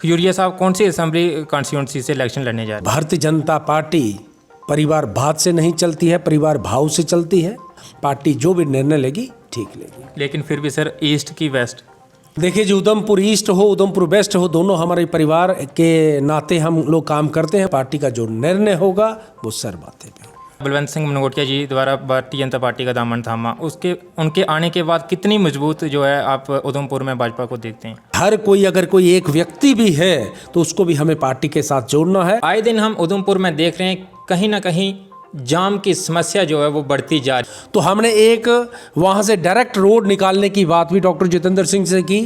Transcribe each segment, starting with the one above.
खजूरिया साहब कौन सी assembly constituency से इलेक्शन लड़ने जा रहे हैं? भारतीय जनता पार्टी परिवार भात से नहीं चलती है, परिवार भाव से चलती है। पार्टी जो भी निर्णय लेगी ठीक लेगी। लेकिन फिर भी सर ईस्ट की वेस्ट, देखिए जी, उधमपुर ईस्ट हो उधमपुर वेस्ट हो, दोनों हमारे परिवार के नाते हम लोग काम करते हैं। पार्टी का जो निर्णय होगा वो सर बातें पे। बलवंत सिंह मनगोटिया जी द्वारा भारतीय जनता पार्टी का दामन थामा, उसके उनके आने के बाद कितनी मजबूत जो है आप उधमपुर में भाजपा को देखते हैं? हर कोई अगर कोई एक व्यक्ति भी है तो उसको भी हमें पार्टी के साथ जोड़ना है। आए दिन हम उधमपुर में देख रहे हैं कहीं ना कहीं जाम की समस्या जो है वो बढ़ती जा रही है। तो हमने एक वहाँ से डायरेक्ट रोड निकालने की बात भी डॉक्टर जितेंद्र सिंह से की,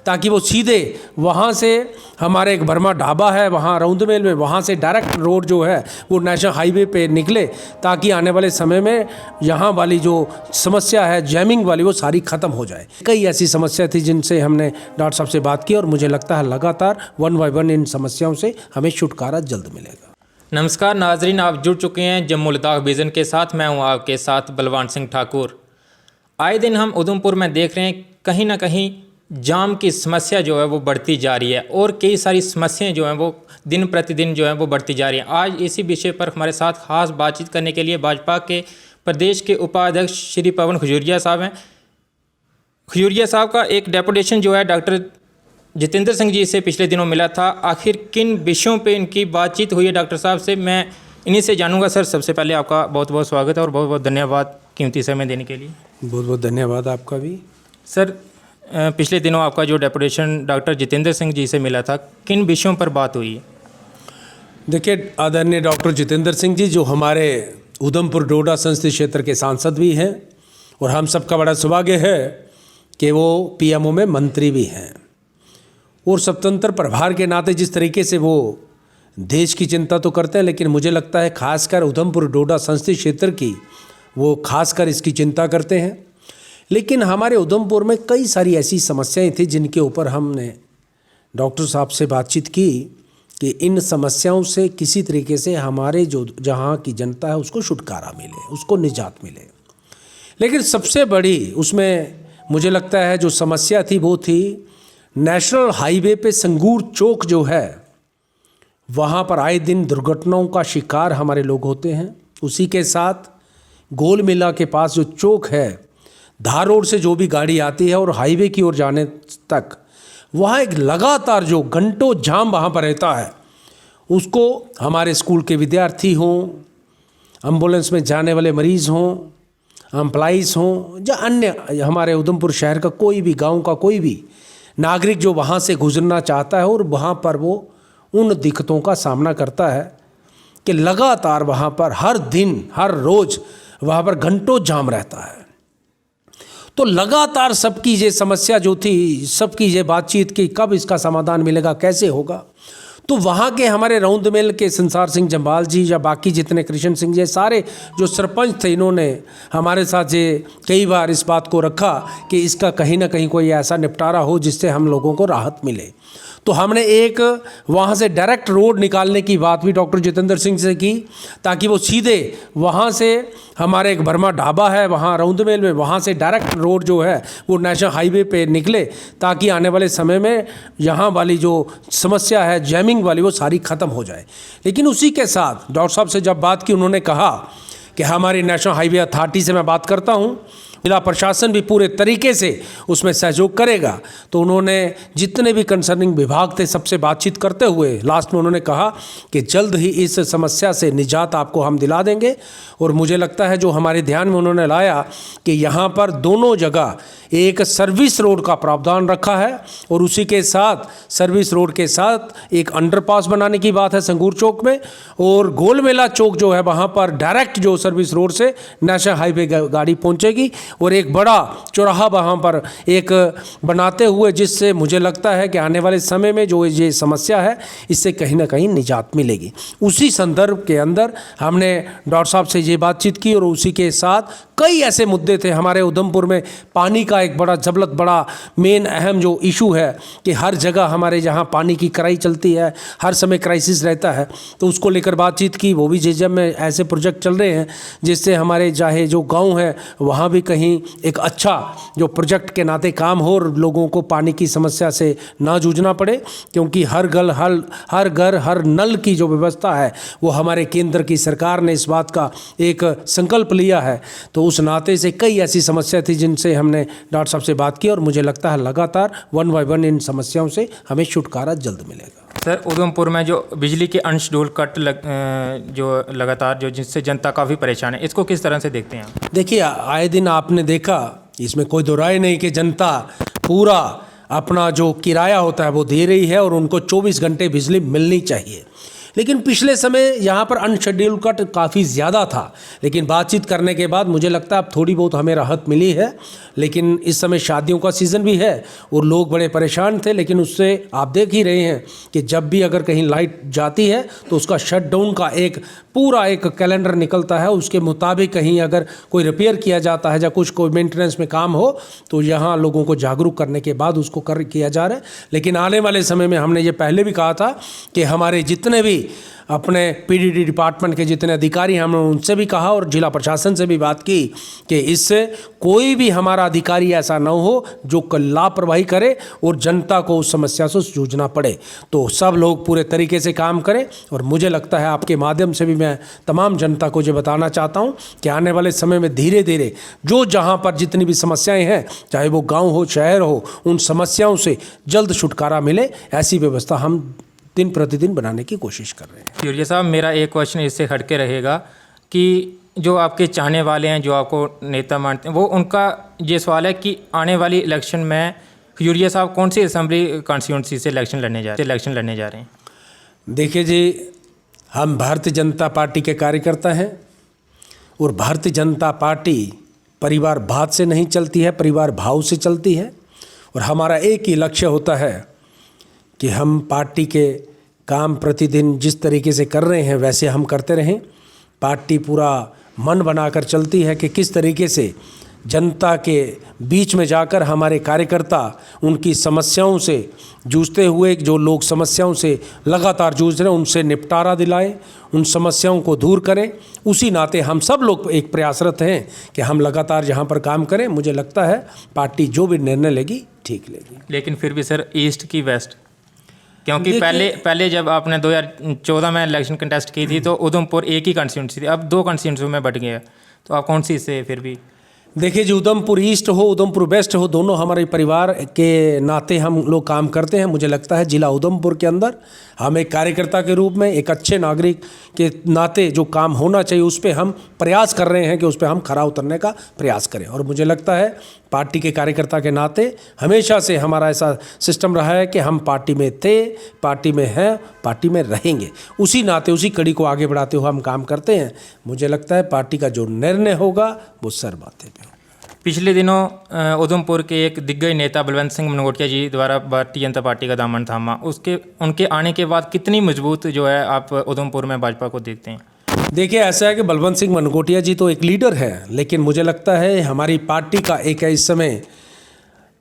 ताकि वो सीधे वहाँ से हमारे एक बर्मा ढाबा है वहाँ रौंदमेल में, वहाँ से डायरेक्ट रोड जो है वो नेशनल हाईवे पे निकले, ताकि आने वाले समय में यहाँ वाली जो समस्या है जैमिंग वाली वो सारी ख़त्म हो जाए। कई ऐसी समस्या थी जिनसे हमने डॉक्टर साहब से बात की और मुझे लगता है लगातार 1 बाय 1 इन समस्याओं से हमें छुटकारा जल्द मिलेगा। नमस्कार नाजरीन, आप जुड़ चुके हैं जम्मू लद्दाख विज़न के साथ। मैं हूं आपके साथ बलवंत सिंह ठाकुर। आए दिन हम उधमपुर में देख रहे हैं कहीं ना कहीं जाम की समस्या जो है वो बढ़ती जा रही है और कई सारी समस्याएं जो हैं वो दिन प्रतिदिन जो हैं वो बढ़ती जा रही हैं। आज इसी विषय पर हमारे साथ खास बातचीत करने के लिए भाजपा के प्रदेश के उपाध्यक्ष श्री पवन खजूरिया साहब हैं। खजूरिया साहब का एक डेपुटेशन जो है डॉक्टर जितेंद्र सिंह जी से पिछले दिनों मिला था। आखिर किन विषयों पे इनकी बातचीत हुई है डॉक्टर साहब से, मैं इन्हीं से जानूंगा। सर, सबसे पहले आपका बहुत बहुत स्वागत है और बहुत बहुत धन्यवाद कीमती समय देने के लिए। बहुत बहुत धन्यवाद आपका भी। सर, पिछले दिनों आपका जो डेपुटेशन डॉक्टर जितेंद्र सिंह जी से मिला था, किन विषयों पर बात हुई है? देखिए, आदरणीय डॉक्टर जितेंद्र सिंह जी जो हमारे उधमपुर डोडा संसदीय क्षेत्र के सांसद भी हैं और हम सबका बड़ा सौभाग्य है कि वो पीएमओ में मंत्री भी हैं, और स्वतंत्र प्रभार के नाते जिस तरीके से वो देश की चिंता तो करते हैं, लेकिन मुझे लगता है खासकर उधमपुर डोडा संसदीय क्षेत्र की वो खासकर इसकी चिंता करते हैं। लेकिन हमारे उधमपुर में कई सारी ऐसी समस्याएं थी जिनके ऊपर हमने डॉक्टर साहब से बातचीत की कि इन समस्याओं से किसी तरीके से हमारे जो जहाँ की जनता है उसको छुटकारा मिले, उसको निजात मिले। लेकिन सबसे बड़ी उसमें मुझे लगता है जो समस्या थी वो थी नेशनल हाईवे पे संगूर चौक जो है, वहाँ पर आए दिन दुर्घटनाओं का शिकार हमारे लोग होते हैं। उसी के साथ गोल मेला के पास जो चौक है, धार रोड से जो भी गाड़ी आती है और हाईवे की ओर जाने तक, वहाँ एक लगातार जो घंटों जाम वहाँ पर रहता है, उसको हमारे स्कूल के विद्यार्थी हों, एम्बुलेंस में जाने वाले मरीज़ हों, एम्प्लॉइज़ हों, या अन्य हमारे उधमपुर शहर का कोई भी, गाँव का कोई भी नागरिक जो वहाँ से गुजरना चाहता है और वहाँ पर वो उन दिक्कतों का सामना करता है कि लगातार वहाँ पर हर दिन हर रोज़ वहाँ पर घंटों जाम रहता है। तो लगातार सबकी ये समस्या जो थी, सबकी ये बातचीत की कब इसका समाधान मिलेगा, कैसे होगा। तो वहाँ के हमारे रौंदमेल के संसार सिंह जम्वाल जी या बाकी जितने कृष्ण सिंह जी सारे जो सरपंच थे, इन्होंने हमारे साथ ये कई बार इस बात को रखा कि इसका कहीं ना कहीं कोई ऐसा निपटारा हो जिससे हम लोगों को राहत मिले। तो हमने एक वहाँ से डायरेक्ट रोड निकालने की बात भी डॉक्टर जितेंद्र सिंह से की, ताकि वो सीधे वहाँ से हमारे एक बर्मा ढाबा है वहाँ रौंदमेल में, वहाँ से डायरेक्ट रोड जो है वो नेशनल हाईवे पे निकले, ताकि आने वाले समय में यहाँ वाली जो समस्या है जैमिंग वाली वो सारी ख़त्म हो जाए। लेकिन उसी के साथ डॉक्टर साहब से जब बात की, उन्होंने कहा कि हमारी नेशनल हाईवे अथॉरिटी से मैं बात करता हूँ, जिला प्रशासन भी पूरे तरीके से उसमें सहयोग करेगा। तो उन्होंने जितने भी कंसर्निंग विभाग थे सबसे बातचीत करते हुए लास्ट में उन्होंने कहा कि जल्द ही इस समस्या से निजात आपको हम दिला देंगे। और मुझे लगता है जो हमारे ध्यान में उन्होंने लाया कि यहाँ पर दोनों जगह एक सर्विस रोड का प्रावधान रखा है और उसी के साथ सर्विस रोड के साथ एक अंडरपास बनाने की बात है संगूर चौक में, और गोल मेला चौक जो है वहाँ पर डायरेक्ट जो सर्विस रोड से नेशनल हाईवे गाड़ी पहुँचेगी और एक बड़ा चौराहा वहाँ पर एक बनाते हुए, जिससे मुझे लगता है कि आने वाले समय में जो ये समस्या है इससे कहीं ना कहीं निजात मिलेगी। उसी संदर्भ के अंदर हमने डॉक्टर साहब से ये बातचीत की और उसी के साथ कई ऐसे मुद्दे थे। हमारे उधमपुर में पानी का एक बड़ा जबलत बड़ा मेन अहम जो इशू है कि हर जगह हमारे जहाँ पानी की कड़ाई चलती है, हर समय क्राइसिस रहता है, तो उसको लेकर बातचीत की। वो भी जेजम में ऐसे प्रोजेक्ट चल रहे हैं जिससे हमारे चाहे जो गाँव है वहाँ भी कहीं कहीं एक अच्छा जो प्रोजेक्ट के नाते काम हो और लोगों को पानी की समस्या से ना जूझना पड़े, क्योंकि हर घर हर नल की जो व्यवस्था है वो हमारे केंद्र की सरकार ने इस बात का एक संकल्प लिया है। तो उस नाते से कई ऐसी समस्या थी जिनसे हमने डॉक्टर साहब से बात की और मुझे लगता है लगातार 1 बाय 1 इन समस्याओं से हमें छुटकारा जल्द मिलेगा। सर, उधमपुर में जो बिजली के अंशडूल कट जो लगातार जो जिससे जनता काफ़ी परेशान है, इसको किस तरह से देखते हैं आप? देखिए, आए दिन आपने देखा, इसमें कोई दो राय नहीं कि जनता पूरा अपना जो किराया होता है वो दे रही है और उनको 24 घंटे बिजली मिलनी चाहिए। लेकिन पिछले समय यहाँ पर अनशेड्यूल कट काफ़ी ज़्यादा था, लेकिन बातचीत करने के बाद मुझे लगता है अब थोड़ी बहुत हमें राहत मिली है। लेकिन इस समय शादियों का सीज़न भी है और लोग बड़े परेशान थे, लेकिन उससे आप देख ही रहे हैं कि जब भी अगर कहीं लाइट जाती है तो उसका शटडाउन का एक पूरा एक कैलेंडर निकलता है, उसके मुताबिक कहीं अगर कोई रिपेयर किया जाता है या कुछ कोई मेंटेनेंस में काम हो तो यहाँ लोगों को जागरूक करने के बाद उसको किया जा रहा है। लेकिन आने वाले समय में हमने ये पहले भी कहा था कि हमारे जितने भी अपने पीडीडी डिपार्टमेंट के जितने अधिकारी हैं, हमने उनसे भी कहा और जिला प्रशासन से भी बात की कि इससे कोई भी हमारा अधिकारी ऐसा न हो जो लापरवाही करे और जनता को उस समस्या से जूझना पड़े। तो सब लोग पूरे तरीके से काम करें और मुझे लगता है आपके माध्यम से भी मैं तमाम जनता को ये बताना चाहता हूँ कि आने वाले समय में धीरे धीरे जो जहाँ पर जितनी भी समस्याएँ हैं, चाहे वो गाँव हो शहर हो, उन समस्याओं से जल्द छुटकारा मिले, ऐसी व्यवस्था हम दिन प्रतिदिन बनाने की कोशिश कर रहे हैं। खजूरिया साहब, मेरा एक क्वेश्चन इससे हटके रहेगा कि जो आपके चाहने वाले हैं, जो आपको नेता मानते हैं, वो उनका ये सवाल है कि आने वाली इलेक्शन में खजूरिया साहब कौन सी असेंबली कॉन्स्टिट्यूंसी से इलेक्शन लड़ने जा रहे हैं? देखिए जी, हम भारतीय जनता पार्टी के कार्यकर्ता हैं और भारतीय जनता पार्टी परिवार भात से नहीं चलती है, परिवार भाव से चलती है। और हमारा एक ही लक्ष्य होता है कि हम पार्टी के काम प्रतिदिन जिस तरीके से कर रहे हैं वैसे हम करते रहें। पार्टी पूरा मन बनाकर चलती है कि किस तरीके से जनता के बीच में जाकर हमारे कार्यकर्ता उनकी समस्याओं से जूझते हुए, जो लोग समस्याओं से लगातार जूझ रहे हैं, उनसे निपटारा दिलाएं, उन समस्याओं को दूर करें। उसी नाते हम सब लोग एक प्रयासरत हैं कि हम लगातार यहाँ पर काम करें। मुझे लगता है पार्टी जो भी निर्णय लेगी ठीक लेगी। लेकिन फिर भी सर, ईस्ट की वेस्ट, क्योंकि पहले जब आपने 2014 में इलेक्शन कंटेस्ट की थी तो उधमपुर एक ही कॉन्स्टिट्यूंसी थी, अब 2 कॉन्स्टिट्यूंसी में बट गया, तो आप कौन सी से फिर भी? देखिए जी, उधमपुर ईस्ट हो उधमपुर वेस्ट हो, दोनों हमारे परिवार के नाते हम लोग काम करते हैं। मुझे लगता है जिला उधमपुर के अंदर हम एक कार्यकर्ता के रूप में, एक अच्छे नागरिक के नाते जो काम होना चाहिए उस पर हम प्रयास कर रहे हैं कि उस पर हम खरा उतरने का प्रयास करें। और मुझे लगता है पार्टी के कार्यकर्ता के नाते हमेशा से हमारा ऐसा सिस्टम रहा है कि हम पार्टी में थे, पार्टी में हैं, पार्टी में रहेंगे। उसी नाते उसी कड़ी को आगे बढ़ाते हुए हम काम करते हैं। मुझे लगता है पार्टी का जो निर्णय होगा वो सर्वमान्य है। पिछले दिनों उधमपुर के एक दिग्गज नेता बलवंत सिंह मनगोटिया जी द्वारा भारतीय जनता पार्टी का दामन थामा, उनके आने के बाद कितनी मजबूत जो है आप उधमपुर में भाजपा को देखते हैं? देखिए, ऐसा है कि बलवंत सिंह मनगोटिया जी तो एक लीडर है, लेकिन मुझे लगता है हमारी पार्टी का एक इस समय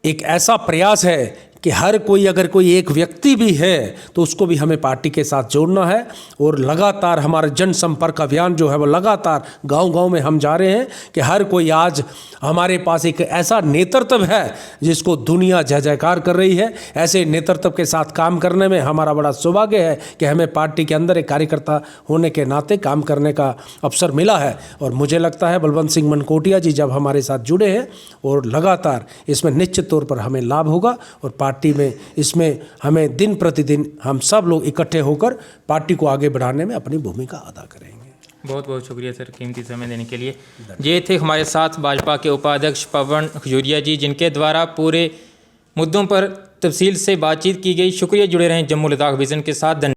एक ऐसा प्रयास है कि हर कोई, अगर कोई एक व्यक्ति भी है तो उसको भी हमें पार्टी के साथ जोड़ना है। और लगातार हमारा जनसंपर्क अभियान जो है वो लगातार गांव-गांव में हम जा रहे हैं कि हर कोई, आज हमारे पास एक ऐसा नेतृत्व है जिसको दुनिया जय जयकार कर रही है। ऐसे नेतृत्व के साथ काम करने में हमारा बड़ा सौभाग्य है कि हमें पार्टी के अंदर एक कार्यकर्ता होने के नाते काम करने का अवसर मिला है। और मुझे लगता है बलवंत सिंह मनकोटिया जी जब हमारे साथ जुड़े हैं और लगातार इसमें निश्चित तौर पर हमें लाभ होगा और पार्टी में इसमें हमें दिन प्रतिदिन हम सब लोग इकट्ठे होकर पार्टी को आगे बढ़ाने में अपनी भूमिका अदा करेंगे। बहुत बहुत शुक्रिया सर कीमती समय देने के लिए। ये थे हमारे साथ भाजपा के उपाध्यक्ष पवन खजूरिया जी, जिनके द्वारा पूरे मुद्दों पर तफसील से बातचीत की गई। शुक्रिया, जुड़े रहें जम्मू लद्दाख विज़न के साथ।